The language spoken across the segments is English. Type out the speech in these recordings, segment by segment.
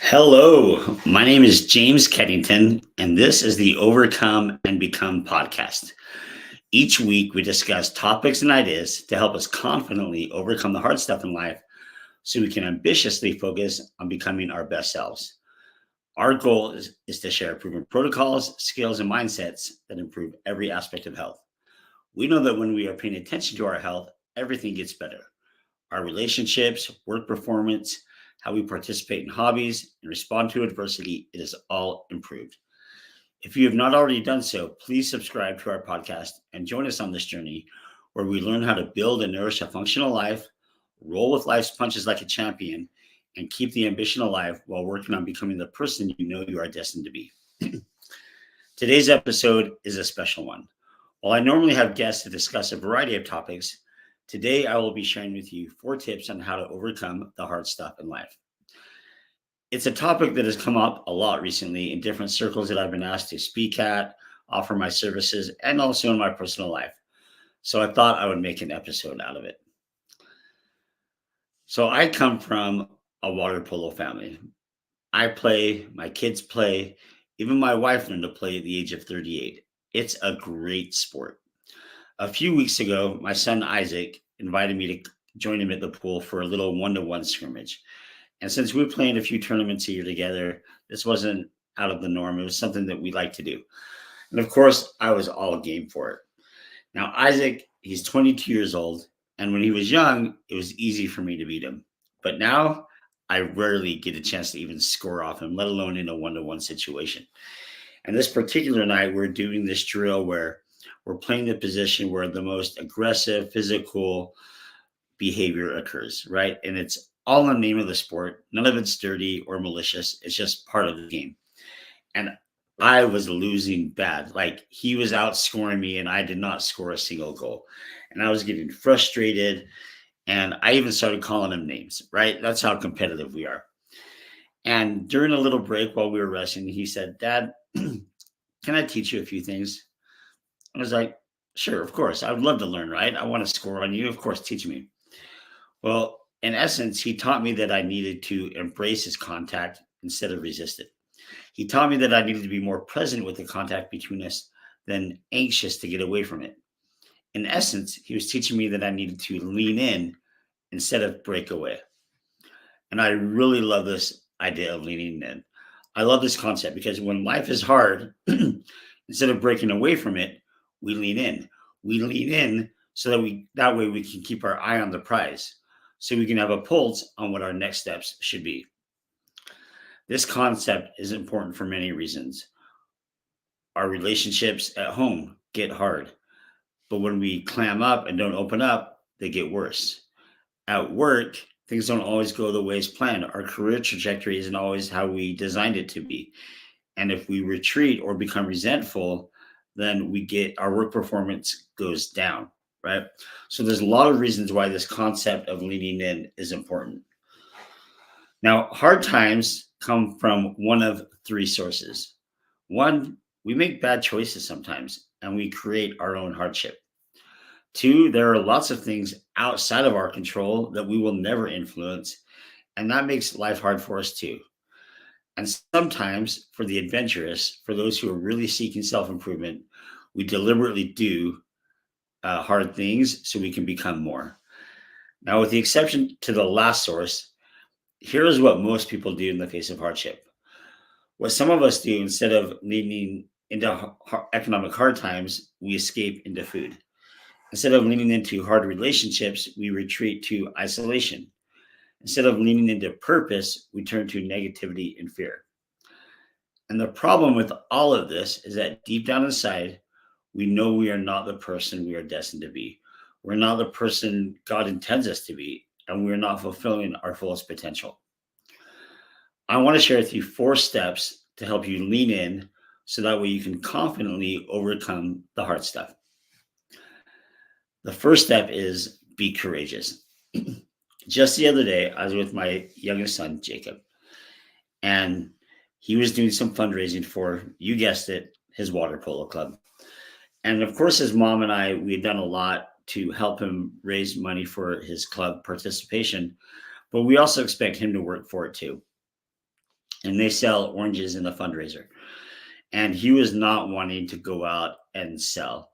Hello, my name is James Keddington, and this is the Overcome and Become podcast. Each week, we discuss topics and ideas to help us confidently overcome the hard stuff in life so we can ambitiously focus on becoming our best selves. Our goal is to share proven protocols, skills, and mindsets that improve every aspect of health. We know that when we are paying attention to our health, everything gets better. Our relationships, work performance, how we participate in hobbies, and respond to adversity, it is all improved. If you have not already done so, please subscribe to our podcast and join us on this journey where we learn how to build and nourish a functional life, roll with life's punches like a champion, and keep the ambition alive while working on becoming the person you know you are destined to be. Today's episode is a special one. While I normally have guests to discuss a variety of topics, today I will be sharing with you 4 tips on how to overcome the hard stuff in life. It's a topic that has come up a lot recently in different circles that I've been asked to speak at, offer my services, and also in my personal life. So I thought I would make an episode out of it. So I come from a water polo family. I play, my kids play, even my wife learned to play at the age of 38. It's a great sport. A few weeks ago, my son Isaac invited me to join him at the pool for a little one-to-one scrimmage. And since we played a few tournaments a year together, this wasn't out of the norm. It was something that we like to do. And of course, I was all game for it. Now, Isaac, he's 22 years old. And when he was young, it was easy for me to beat him. But now I rarely get a chance to even score off him, let alone in a one-to-one situation. And this particular night, we're doing this drill where we're playing the position where the most aggressive physical behavior occurs, right? And it's all in the name of the sport. None of it's dirty or malicious. It's just part of the game. And I was losing bad. Like he was outscoring me and I did not score a single goal. And I was getting frustrated. And I even started calling him names, right? That's how competitive we are. And during a little break while we were resting, he said, "Dad, can I teach you a few things?" I was like, "Sure, of course. I would love to learn, right? I want to score on you. Of course, teach me." Well, in essence, he taught me that I needed to embrace his contact instead of resist it. He taught me that I needed to be more present with the contact between us than anxious to get away from it. In essence, he was teaching me that I needed to lean in instead of break away. And I really love this idea of leaning in. I love this concept because when life is hard, instead of breaking away from it, we lean in. We lean in so that way we can keep our eye on the prize, so we can have a pulse on what our next steps should be. This concept is important for many reasons. Our relationships at home get hard, but when we clam up and don't open up, they get worse. At work, things don't always go the way as planned. Our career trajectory isn't always how we designed it to be. And if we retreat or become resentful, then we get our work performance goes down, right? So there's a lot of reasons why this concept of leaning in is important. Now, hard times come from one of 3 sources. One, we make bad choices sometimes and we create our own hardship. 2, there are lots of things outside of our control that we will never influence, and that makes life hard for us too. And sometimes, for the adventurous, for those who are really seeking self improvement, we deliberately do hard things so we can become more. Now, with the exception to the last source, here is what most people do in the face of hardship. What some of us do, instead of leaning into economic hard times, we escape into food. Instead of leaning into hard relationships, we retreat to isolation. Instead of leaning into purpose, we turn to negativity and fear. And the problem with all of this is that deep down inside, we know we are not the person we are destined to be. We're not the person God intends us to be, and we're not fulfilling our fullest potential. I want to share with you 4 steps to help you lean in so that way you can confidently overcome the hard stuff. The first step is be courageous. Just the other day, I was with my youngest son, Jacob, and he was doing some fundraising for, you guessed it, his water polo club. And of course, his mom and I, we had done a lot to help him raise money for his club participation, but we also expect him to work for it too. and they sell oranges in the fundraiser. And he was not wanting to go out and sell.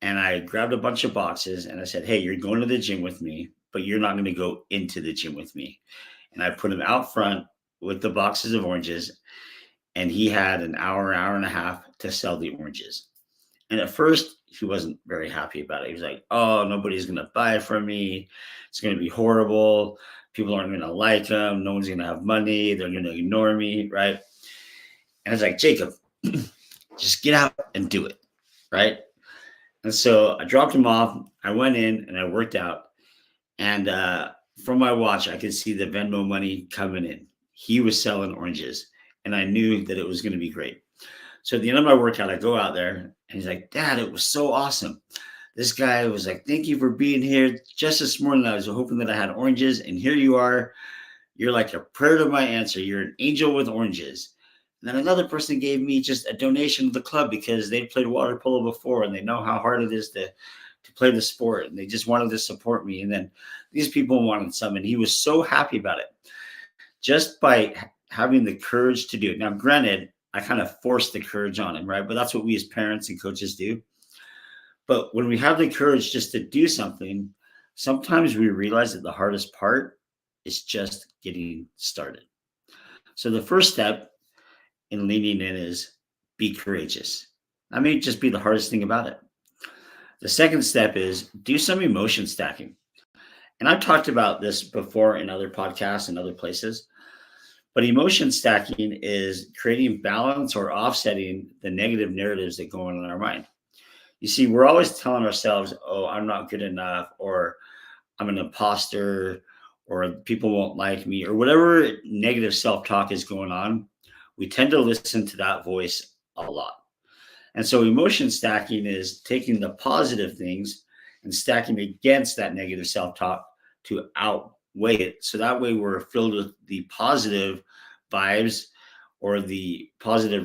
And I grabbed a bunch of boxes and I said, "Hey, you're going to the gym with me, but you're not going to go into the gym with me." And I put him out front with the boxes of oranges, and he had an hour, hour and a half to sell the oranges. And at first, he wasn't very happy about it. He was like, "Oh, nobody's going to buy from me. It's going to be horrible. People aren't going to like him. No one's going to have money. They're going to ignore me." Right. And I was like, "Jacob, just get out and do it." Right. And so I dropped him off. I went in and I worked out. And from my watch, I could see the Venmo money coming in. He was selling oranges. And I knew that it was going to be great. So at the end of my workout, I go out there and he's like, "Dad, it was so awesome." This guy was like, "Thank you for being here. Just this morning, I was hoping that I had oranges. And here you are. You're like a prayer to my answer. You're an angel with oranges." And then another person gave me just a donation to the club because they played water polo before and they know how hard it is to play the sport. And they just wanted to support me. And then these people wanted some. And he was so happy about it just by having the courage to do it. Now, granted, I kind of forced the courage on him, right? But that's what we as parents and coaches do. But when we have the courage just to do something, sometimes we realize that the hardest part is just getting started. So the first step in leaning in is be courageous. That may just be the hardest thing about it. The second step is do some emotion stacking. And I've talked about this before in other podcasts and other places, but emotion stacking is creating balance or offsetting the negative narratives that go on in our mind. You see, we're always telling ourselves, "Oh, I'm not good enough," or "I'm an imposter," or "people won't like me," or whatever negative self talk is going on. We tend to listen to that voice a lot. And so emotion stacking is taking the positive things and stacking against that negative self talk to outweigh it. So that way we're filled with the positive vibes or the positive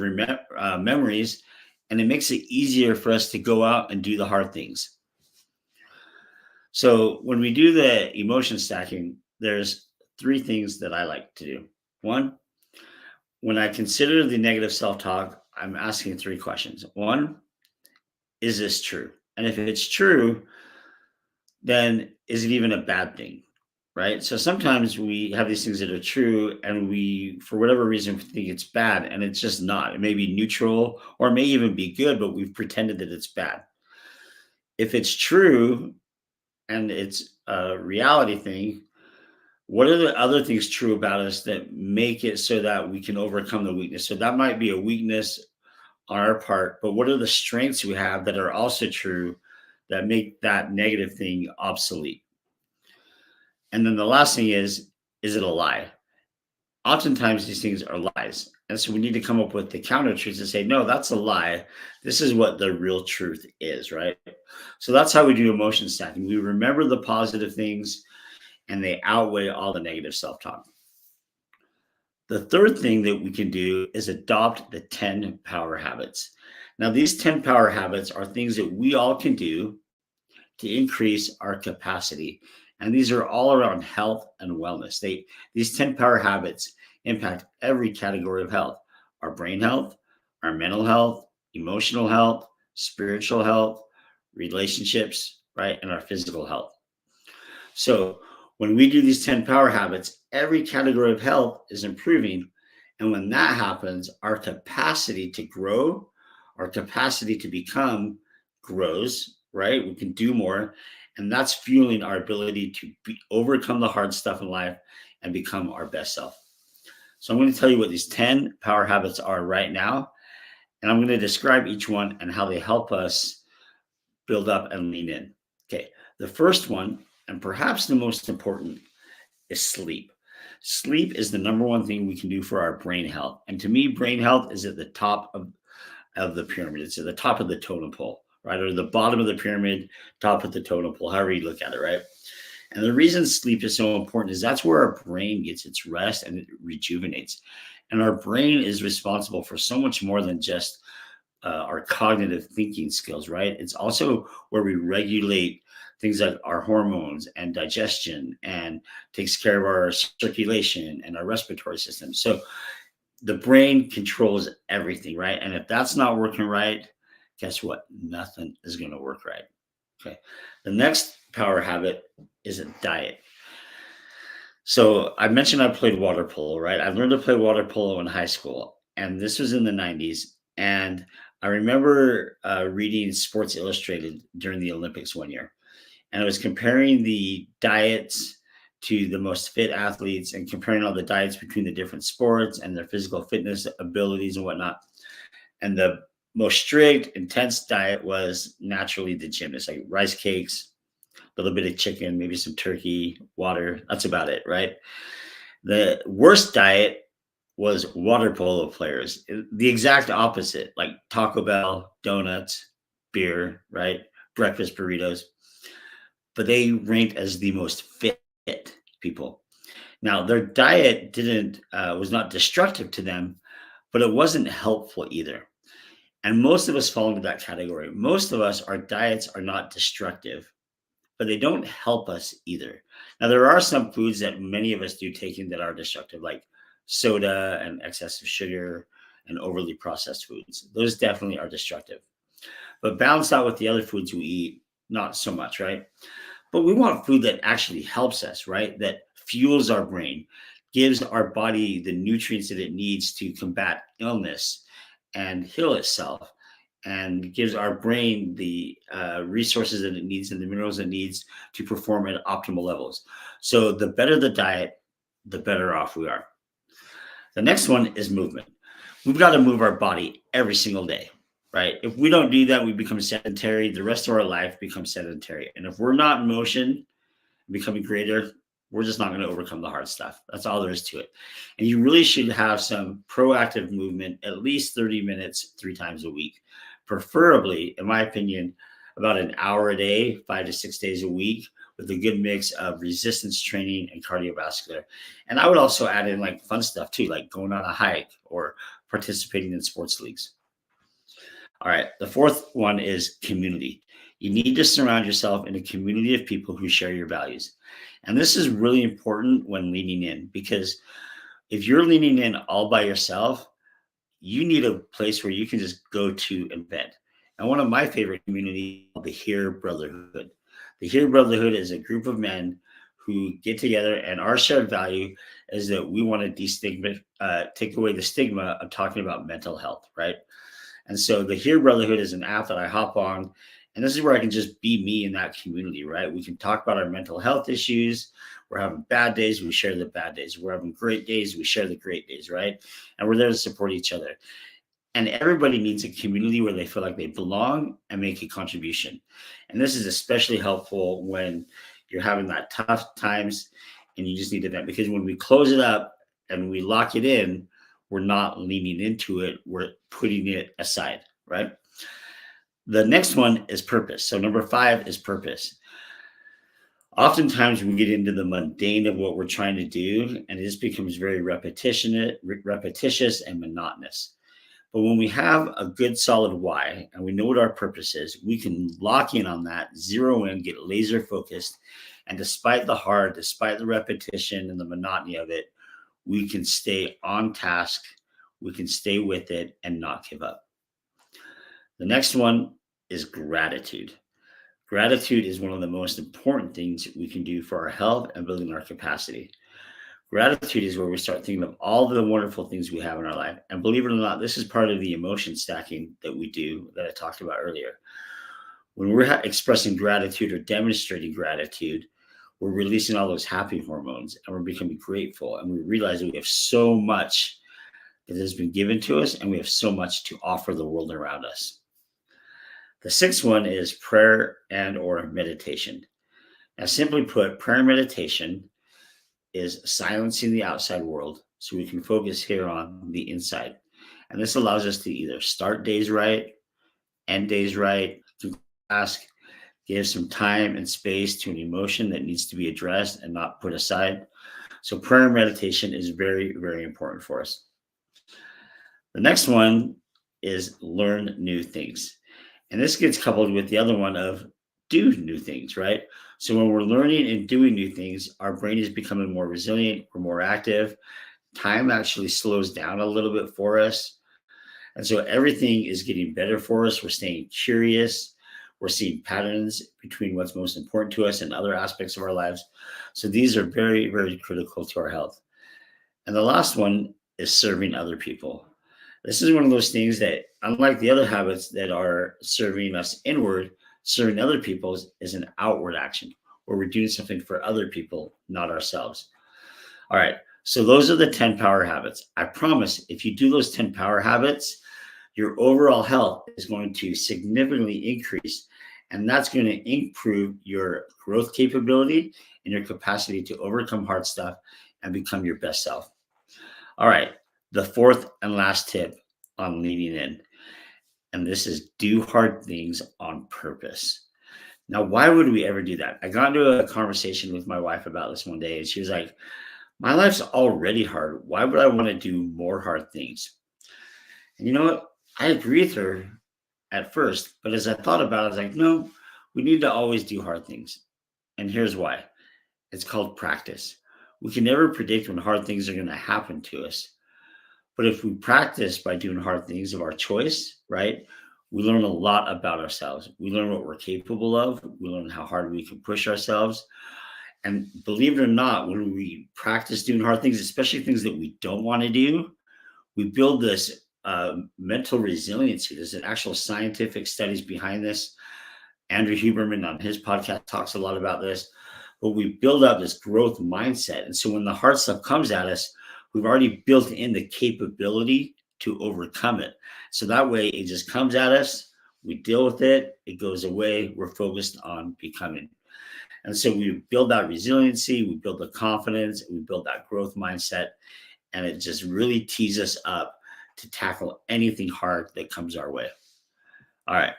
memories. And it makes it easier for us to go out and do the hard things. So when we do the emotion stacking, there's three things that I like to do. One, when I consider the negative self talk, I'm asking three questions. One, is this true? And if it's true, then is it even a bad thing? Right. So sometimes we have these things that are true and we, for whatever reason, think it's bad and it's just not. It may be neutral or it may even be good, but we've pretended that it's bad. If it's true and it's a reality thing, what are the other things true about us that make it so that we can overcome the weakness? So that might be a weakness on our part, but what are the strengths we have that are also true that make that negative thing obsolete? And then the last thing is it a lie? Oftentimes these things are lies. And so we need to come up with the counter truths and say, no, that's a lie. This is what the real truth is, right? So that's how we do emotion stacking. We remember the positive things and they outweigh all the negative self talk. The third thing that we can do is adopt the 10 power habits. Now, these 10 power habits are things that we all can do to increase our capacity. And these are all around health and wellness. These 10 power habits impact every category of health: our brain health, our mental health, emotional health, spiritual health, relationships, right? And our physical health. So when we do these 10 power habits, every category of health is improving. And when that happens, our capacity to grow, our capacity to become grows, right? We can do more. And that's fueling our ability to overcome the hard stuff in life and become our best self. So I'm going to tell you what these 10 power habits are right now. And I'm going to describe each one and how they help us build up and lean in. Okay. The first one, and perhaps the most important, is sleep. Sleep is the number one thing we can do for our brain health. And to me, brain health is at the top of the pyramid. It's at the top of the totem pole, right? Or the bottom of the pyramid, top of the totem pole, however you look at it, right? And the reason sleep is so important is that's where our brain gets its rest and it rejuvenates. And our brain is responsible for so much more than just our cognitive thinking skills, right? It's also where we regulate things like our hormones and digestion and takes care of our circulation and our respiratory system. So The brain controls everything, right? And if that's not working right, guess what? Nothing is going to work right. Okay. The next power habit is a diet. So I mentioned I played water polo, right? I learned to play water polo in high school, and this was in the 90s. And I remember reading Sports Illustrated during the Olympics one year, and I was comparing the diets to the most fit athletes and comparing all the diets between the different sports and their physical fitness abilities and whatnot. And the most strict, intense diet was naturally the gymnast, like rice cakes, a little bit of chicken, maybe some turkey, water. That's about it, right? The worst diet was water polo players. The exact opposite, like Taco Bell, donuts, beer, right? Breakfast burritos. But they ranked as the most fit people. Now, their diet didn't was not destructive to them, but it wasn't helpful either. And most of us fall into that category. Most of us, our diets are not destructive, but they don't help us either. Now, there are some foods that many of us do take in that are destructive, like soda and excessive sugar and overly processed foods. Those definitely are destructive. But balanced out with the other foods we eat, not so much, right? But we want food that actually helps us, right? That fuels our brain, gives our body the nutrients that it needs to combat illness and heal itself, and gives our brain the resources that it needs and the minerals it needs to perform at optimal levels. So the better the diet, the better off we are. The next one is movement. We've got to move our body every single day, right? If we don't do that, we become sedentary. The rest of our life becomes sedentary. And if we're not in motion, becoming greater, we're just not going to overcome the hard stuff. That's all there is to it. And you really should have some proactive movement, at least 30 minutes, 3 times a week. Preferably, in my opinion, about an hour a day, 5 to 6 days a week, with a good mix of resistance training and cardiovascular. And I would also add in like fun stuff too, like going on a hike or participating in sports leagues. All right. The fourth one is community. You need to surround yourself in a community of people who share your values. And this is really important when leaning in, because if you're leaning in all by yourself, you need a place where you can just go to and vent. And one of my favorite communities is called the Here Brotherhood. The Here Brotherhood is a group of men who get together, and our shared value is that we want to take away the stigma of talking about mental health, right? And so the Here Brotherhood is an app that I hop on. And this is where I can just be me in that community, right? We can talk about our mental health issues. We're having bad days, we share the bad days. We're having great days, we share the great days, right? And we're there to support each other. And everybody needs a community where they feel like they belong and make a contribution. And this is especially helpful when you're having that tough times and you just need to vent. Because when we close it up and we lock it in, we're not leaning into it, we're putting it aside, right? The next one is purpose. So number 5 is purpose. Oftentimes we get into the mundane of what we're trying to do, and it just becomes very repetitious and monotonous. But when we have a good solid why and we know what our purpose is, we can lock in on that, zero in, get laser focused. And despite the repetition and the monotony of it, we can stay on task, we can stay with it and not give up. The next one is gratitude. Gratitude is one of the most important things we can do for our health and building our capacity. Gratitude is where we start thinking of all the wonderful things we have in our life. And believe it or not, this is part of the emotion stacking that we do that I talked about earlier. When we're expressing gratitude or demonstrating gratitude, we're releasing all those happy hormones and we're becoming grateful. And we realize that we have so much that has been given to us and we have so much to offer the world around us. The sixth one is prayer and or meditation. Now, simply put, prayer and meditation is silencing the outside world so we can focus here on the inside. And this allows us to either start days right, end days right, to ask, give some time and space to an emotion that needs to be addressed and not put aside. So prayer and meditation is very, very important for us. The next one is learn new things. And this gets coupled with the other one of do new things, right? So when we're learning and doing new things, our brain is becoming more resilient, we're more active, time actually slows down a little bit for us. And so everything is getting better for us. We're staying curious. We're seeing patterns between what's most important to us and other aspects of our lives. So these are very, very critical to our health. And the last one is serving other people. This is one of those things that, unlike the other habits that are serving us inward, serving other people is an outward action where we're doing something for other people, not ourselves. All right. So those are the 10 power habits. I promise if you do those 10 power habits, your overall health is going to significantly increase. And that's going to improve your growth capability and your capacity to overcome hard stuff and become your best self. All right. The fourth and last tip on leaning in, and this is do hard things on purpose. Now, why would we ever do that? I got into a conversation with my wife about this one day, and she was like, my life's already hard. Why would I want to do more hard things? And you know what? I agree with her at first, but as I thought about it, I was like, no, we need to always do hard things. And here's why. It's called practice. We can never predict when hard things are going to happen to us. But if we practice by doing hard things of our choice, right, we learn a lot about ourselves. We learn what we're capable of. We learn how hard we can push ourselves. And believe it or not, when we practice doing hard things, especially things that we don't want to do, we build this mental resiliency. There's an actual scientific studies behind this. Andrew Huberman on his podcast talks a lot about this. But we build up this growth mindset. And so when the hard stuff comes at us, we've already built in the capability to overcome it. So that way it just comes at us, we deal with it, it goes away, we're focused on becoming. And so we build that resiliency, we build the confidence, we build that growth mindset, and it just really tees us up to tackle anything hard that comes our way. All right,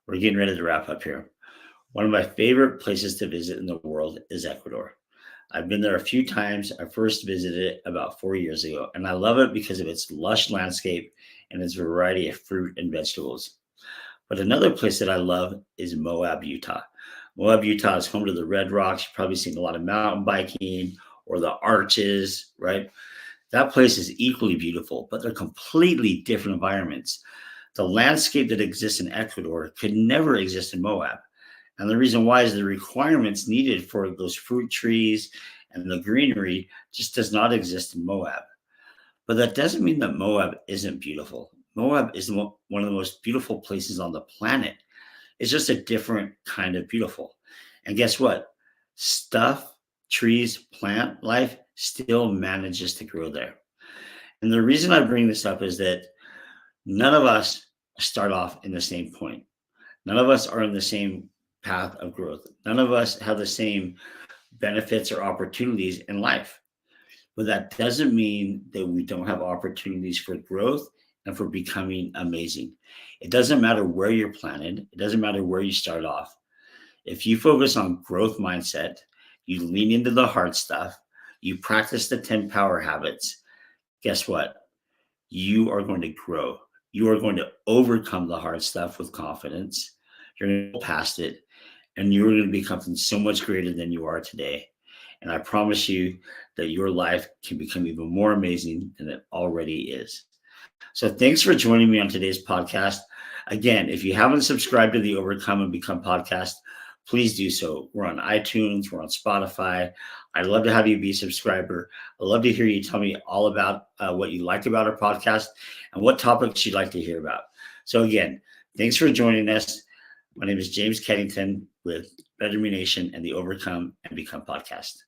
we're getting ready to wrap up here. One of my favorite places to visit in the world is Ecuador. I've been there a few times. I first visited it about 4 years ago, and I love it because of its lush landscape and its variety of fruit and vegetables. But another place that I love is Moab, Utah. Moab, Utah is home to the Red Rocks. You've probably seen a lot of mountain biking or the arches, right? That place is equally beautiful, but they're completely different environments. The landscape that exists in Ecuador could never exist in Moab. And the reason why is the requirements needed for those fruit trees and the greenery just does not exist in Moab. But that doesn't mean that Moab isn't beautiful. Moab is one of the most beautiful places on the planet. It's just a different kind of beautiful. And guess what? Stuff, trees, plant life still manages to grow there. And the reason I bring this up is that none of us start off in the same point. None of us are in the same path of growth. None of us have the same benefits or opportunities in life. But that doesn't mean that we don't have opportunities for growth and for becoming amazing. It doesn't matter where you're planted, it doesn't matter where you start off. If you focus on growth mindset, you lean into the hard stuff, you practice the 10 power habits, guess what? You are going to grow. You are going to overcome the hard stuff with confidence. You're going to go past it, and you're going to become something so much greater than you are today. And I promise you that your life can become even more amazing than it already is. So thanks for joining me on today's podcast. Again, if you haven't subscribed to the Overcome and Become podcast, please do so. We're on iTunes, we're on Spotify. I'd love to have you be a subscriber. I'd love to hear you tell me all about what you like about our podcast and what topics you'd like to hear about. So again, thanks for joining us. My name is James Keddington with Better Me Nation and the Overcome and Become podcast.